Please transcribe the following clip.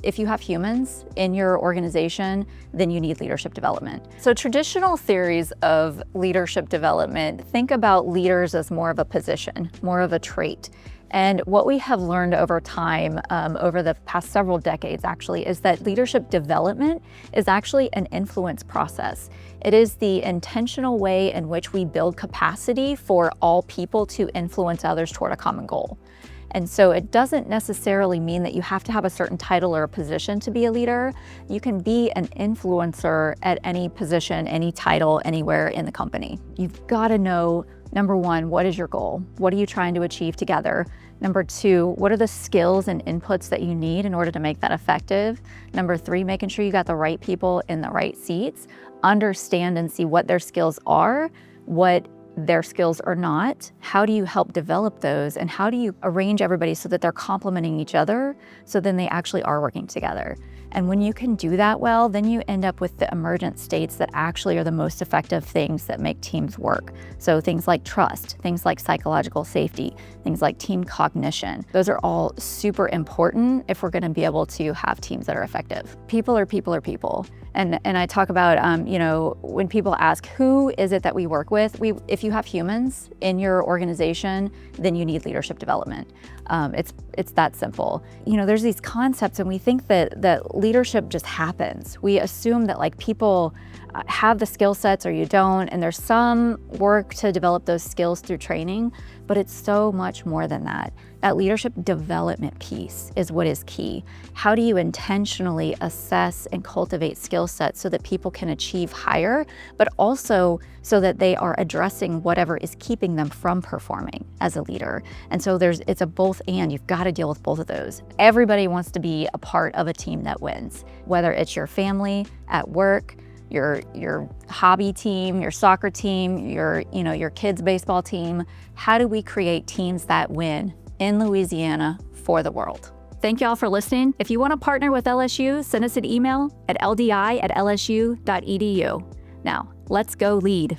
if you have humans in your organization, then you need leadership development. So traditional theories of leadership development think about leaders as more of a position, more of a trait. And what we have learned over time, over the past several decades actually, is that leadership development is actually an influence process. It is the intentional way in which we build capacity for all people to influence others toward a common goal. And so it doesn't necessarily mean that you have to have a certain title or a position to be a leader. You can be an influencer at any position, any title, anywhere in the company. You've got to know, number one, what is your goal? What are you trying to achieve together? Number two, what are the skills and inputs that you need in order to make that effective? Number three, making sure you got the right people in the right seats. Understand and see what their skills are, what their skills are not. How do you help develop those? And how do you arrange everybody so that they're complementing each other, so then they actually are working together? And when you can do that well, then you end up with the emergent states that actually are the most effective things that make teams work. So things like trust, things like psychological safety, things like team cognition. Those are all super important if we're going to be able to have teams that are effective. People are people are people. And I talk about, when people ask, who is it that we work with? If you have humans in your organization, then you need leadership development. It's that simple. There's these concepts and we think that leadership just happens. We assume that like people have the skill sets or you don't, and there's some work to develop those skills through training, but it's so much more than that. That leadership development piece is what is key. How do you intentionally assess and cultivate skill sets so that people can achieve higher, but also so that they are addressing whatever is keeping them from performing as a leader? And so it's a both and. You've got to deal with both of those. Everybody wants to be a part of a team that wins, whether it's your family, at work, your hobby team, your soccer team, your kids' baseball team. How do we create teams that win in Louisiana for the world? Thank you all for listening. If you want to partner with LSU, send us an email at ldi@lsu.edu. Now, let's go lead.